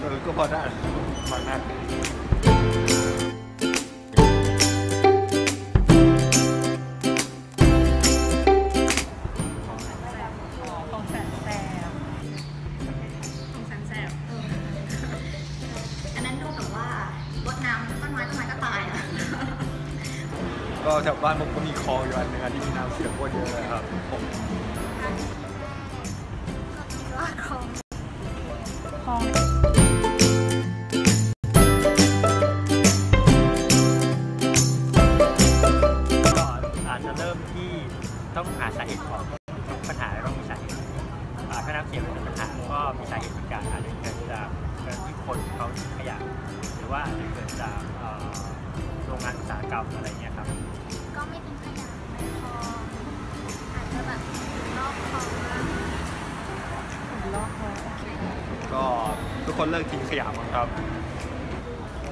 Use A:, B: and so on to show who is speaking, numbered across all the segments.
A: ช่ไหม
B: ก็พอได้พอได้
A: ของแสนแสบ
C: อันนั้นดูแบบว่ารดน้ำต้นไม้ก็ตายอ่ะ
B: ก็แถวบ้านผมก็มีคลองอยู่อันนึงที่มีน้ำเสียโคตรเยอะเลยครับผม
A: คลอง
D: อาจจะเริ่มที่ต้องหาสาเหตุของทุกปัญหาต้องมีสาเหตุถ้าน้ำเสียเป็นปัญหาก็มีสาเหตุเหมือนกันอาจจะเกิดจากที่คนเขาทิ้งขยะหรือว่าอาจจะเกิดจากโรงงานอุตสาหกรรมอะไรเงี้ยครับ
C: ก็ไม่ทิ้งขยะในคลองอาจจะแบบลอกคลอง
B: ก็ทุกคนเลิกทิ้งขยะมั้งครับ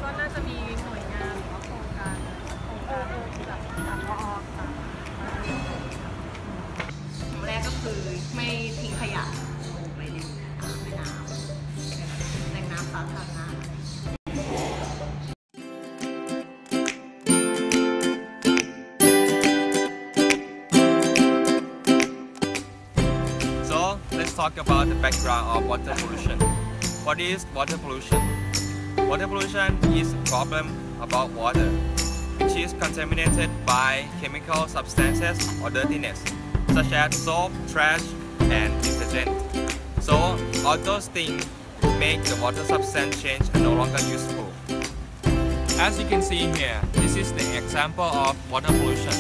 A: ก็น่าจะมีหน่วยงานหรือว่าโครงการจากพอค่ะ
E: แรกก็คือไม่ทิ้งขยะลงไปในแม่น้ำแหล่งน้ำสาธารณะ
F: Let's talk about the background of water pollution. What is water pollution? Water pollution is a problem about water, which is contaminated by chemical substances or dirtiness, such as soap, trash, and detergent. So, all those things make the water substance change and no longer useful. As you can see here, this is the example of water pollution.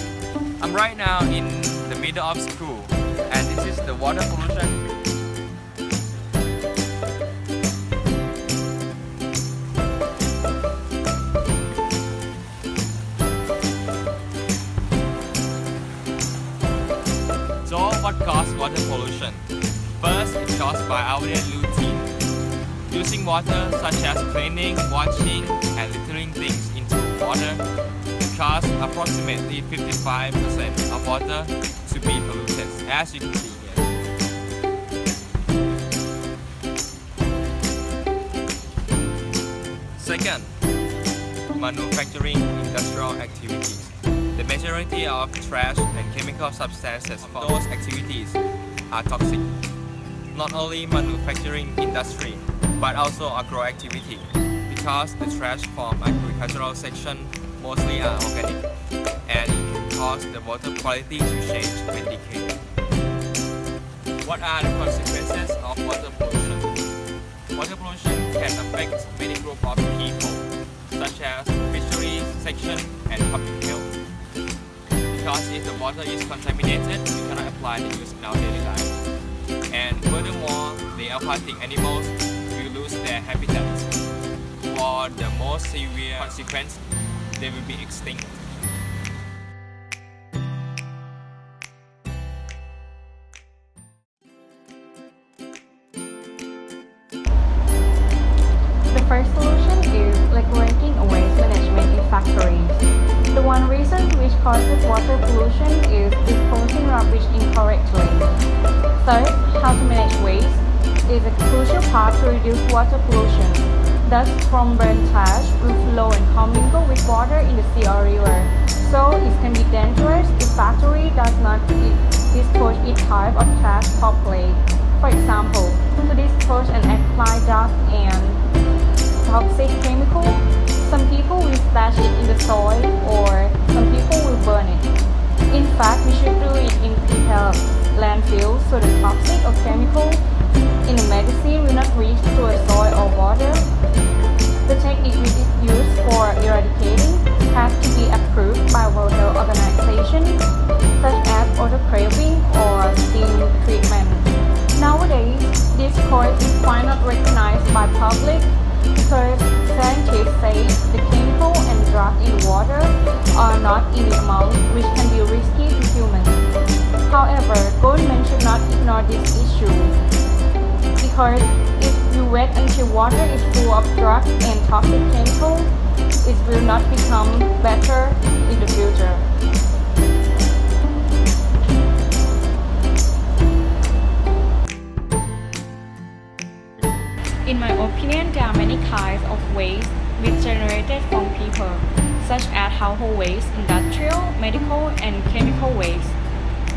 F: I'm right now in the middle of school, and this is the water pollution. So what causes water pollution? First, it's caused by our daily routine. Using water such as cleaning, washing, and littering things into water cause approximately 55% of water to be polluted, as you can see here. Second, manufacturing industrial activities. The majority of trash and chemical substances from those activities are toxic. Not only manufacturing industry, but also agro-activity, because the trash from agricultural section mostly are organic, and it can cause the water quality to change and decay. What are the consequences of water pollution? Water pollution can affect many groups of people, such as fisheries section and public health. Because if the water is contaminated, we cannot apply the use in our daily life. And furthermore, the aquatic animals will lose their habitats. For the most severe consequence, they will be extinct.
G: The first solution is regulating waste management in factories. The one reason which causes water pollution is disposing rubbish incorrectly. Third, how to manage waste is a crucial part to reduce water pollution. Dust from burnt trash will flow and commingle with water in the sea or river, so it can be dangerous if factory does not dispose each type of trash properly. For example, to dispose and apply dust and toxic chemical, some people will splash it in the soil or some people will burn it. In fact, we should do it in prepared landfills so the toxic or chemical in the medicine will not reach to the soil or water. The technique which is used for eradicating has to be approved by World Health Organization, such as autoclaving or steam treatment. Nowadays, this course is quite not recognized by public because scientists say the chemical and drugs in water are not in the amount which can be risky to humans. However, government should not ignore this issue, because if you wait until water is full of drugs and toxic chemicals, it will not become better in the future.
E: In
G: types of waste which generated from people, such as household waste, industrial, medical, and chemical waste.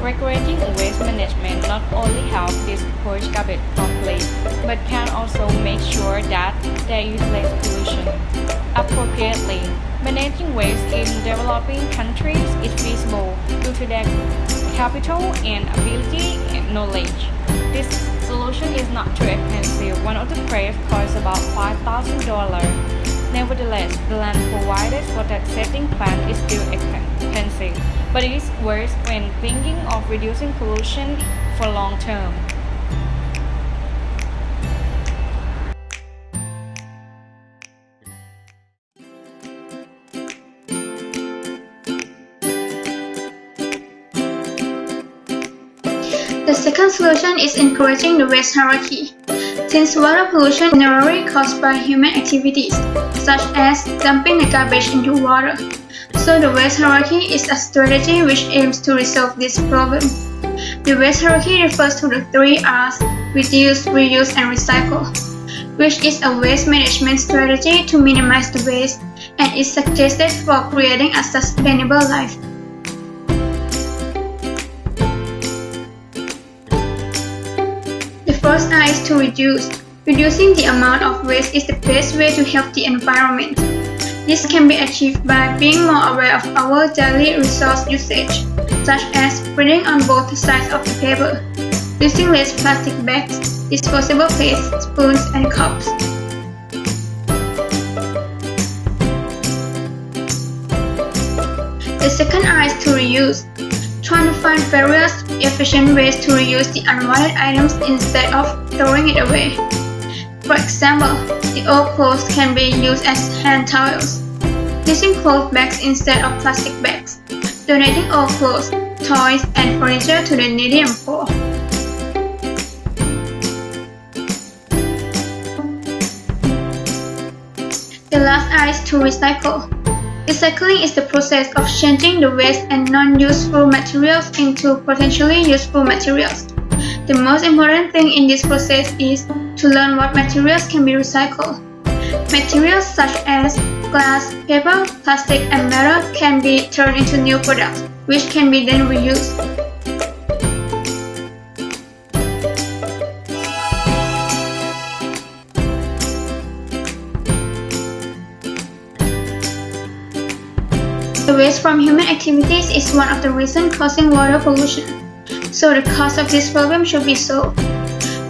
G: Regulating waste management not only helps dispose garbage properly, but can also make sure that there is less pollution. Appropriately, managing waste in developing countries is feasible due to their capital and ability and knowledge. This solution is not too expensive. One of the price costs about $5,000. Nevertheless, the land provided for that setting plant is still expensive, but it is worth when thinking of reducing pollution for long term.
C: The second solution is encouraging the waste hierarchy. Since water pollution is generally caused by human activities, such as dumping the garbage into water, so the waste hierarchy is a strategy which aims to resolve this problem. The waste hierarchy refers to the 3 R's: reduce, reuse, and recycle, which is a waste management strategy to minimize the waste and is suggested for creating a sustainable life. The first R is to reduce. Reducing the amount of waste is the best way to help the environment. This can be achieved by being more aware of our daily resource usage, such as reading on both sides of the paper, using less plastic bags, disposable plates, spoons, and cups. The second R is to reuse. Trying to find various efficient ways to reuse the unwanted items instead of throwing it away. For example, the old clothes can be used as hand towels, using cloth bags instead of plastic bags, donating old clothes, toys, and furniture to the needy and poor. The last R is to recycle. Recycling is the process of changing the waste and non-useful materials into potentially useful materials. The most important thing in this process is to learn what materials can be recycled. Materials such as glass, paper, plastic, and metal can be turned into new products, which can be then reused. The waste from human activities is one of the reasons causing water pollution, so the cause of this problem should be solved.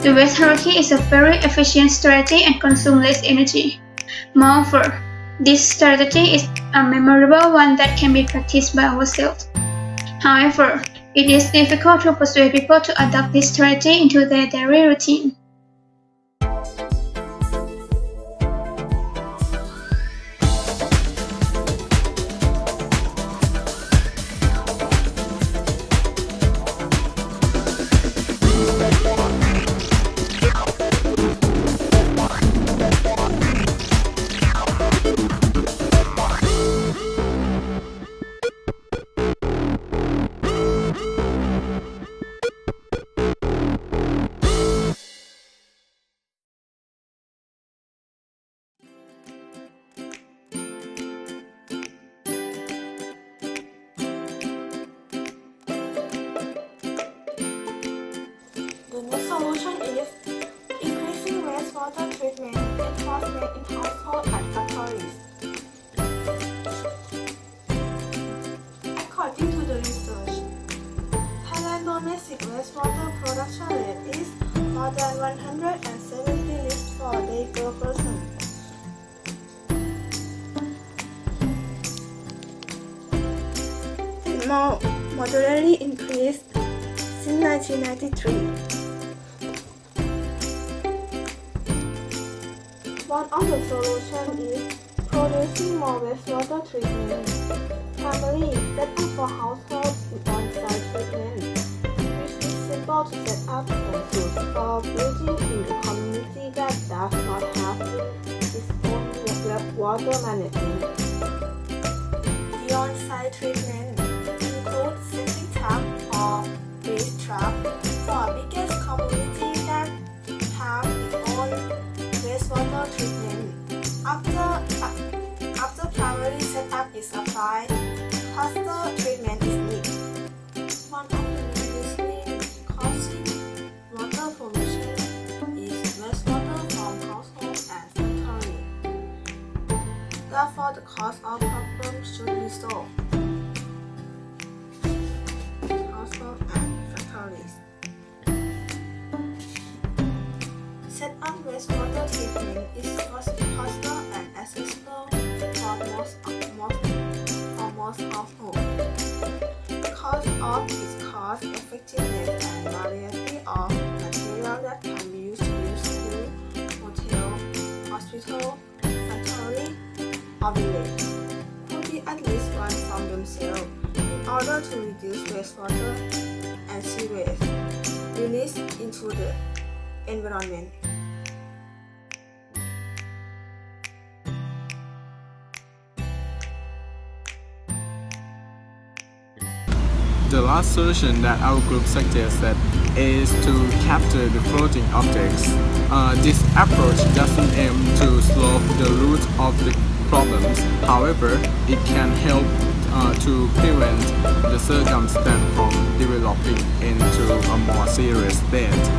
C: The waste hierarchy is a very efficient strategy and consumes less energy. Moreover, this strategy is a memorable one that can be practiced by ourselves. However, it is difficult to persuade people to adopt this strategy into their daily routine.
A: The next solution is increasing wastewater treatment enforcement in households and factories. According to the research, Thailand's domestic wastewater production rate is more than 170 liters per day per person. It moderately increased since 1993. One of the solutions is producing more wastewater treatment. Families set up for households with on-site treatment, which is simple to set up and suits for building in a community that does not have its own water management. The on-site treatment includes setting tap or waste trap for biggest community that have its own wastewater treatment. across households. Because of its cost, effectiveness, and variety of material that can be used to build school, hotel, hospital, factory, or village could be at least run from themselves in order to reduce wastewater and sewage released into the environment.
B: The last solution that our group suggested is to capture the floating objects. This approach doesn't aim to solve the root of the problems. However, it can help to prevent the circumstance from developing into a more serious state.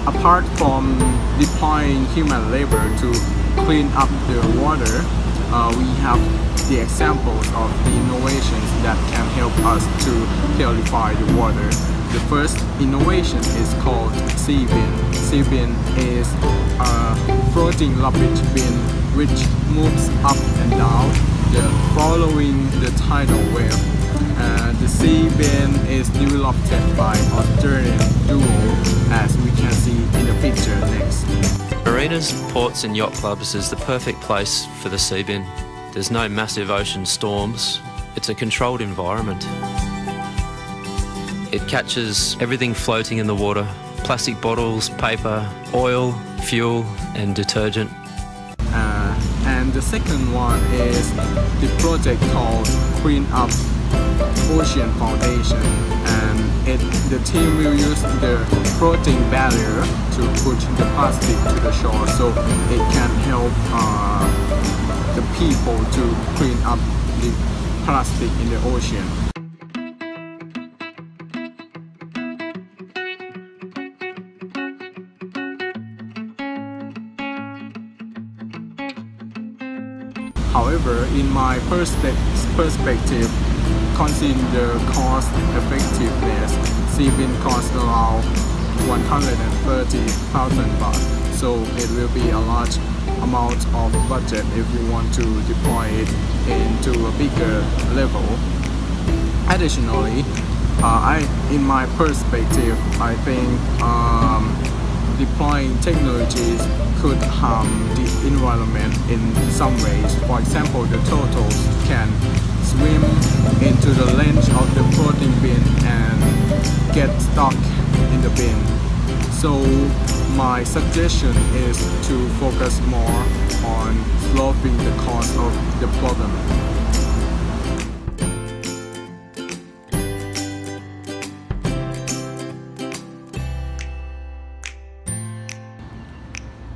B: Apart from deploying human labor to clean up the water, we have the examples of the innovations that can help us to purify the water. The first innovation is called sea bin. Sea bin is a floating rubbish bin which moves up and down following the tidal wave. The sea bin is developed by Australian duo, as we can see in the picture next.
H: Marinas, ports and yacht clubs is the perfect place for the sea bin. There's no massive ocean storms. It's a controlled environment. It catches everything floating in the water: plastic bottles, paper, oil, fuel and detergent.
B: And the second one is the project called Clean Up Ocean Foundation, and the team will use the floating barrier to put the plastic to the shore, so it can help the people to clean up the plastic in the ocean. However, in my perspective, considering the cost effectiveness, sea bin costs around 130,000 baht, so it will be a large amount of budget if you want to deploy it into a bigger level. Additionally, in my perspective, I think deploying technologies could harm the environment in some ways. For example, the turtles can swim into the length of the floating bin and get stuck in the bin. So my suggestion is to focus more on solving the cause of the problem.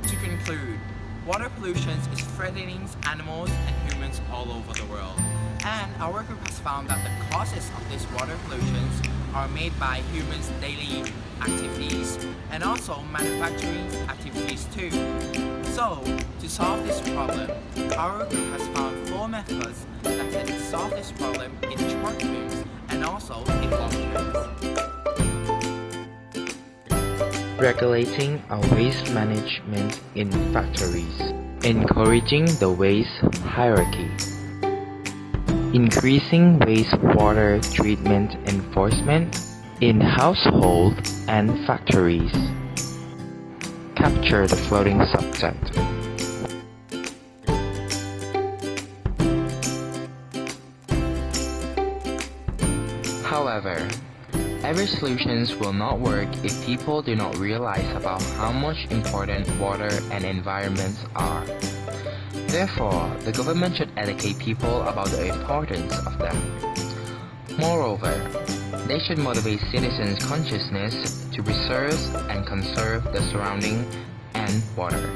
F: To conclude, water pollution is threatening animals and humans all over the world. And our group has found that the causes of these water pollution are made by humans' daily activities and also manufacturing activities too. So, to solve this problem, our group has found 4 methods that can solve this problem in short terms and also in long terms.
I: Regulating our waste management in factories, encouraging the waste hierarchy, increasing wastewater treatment enforcement in households and factories, capture the floating subject. However, every solutions will not work if people do not realize about how much important water and environments are. Therefore, the government should educate people about the importance of them. Moreover, they should motivate citizens' consciousness to preserve and conserve the surrounding and water.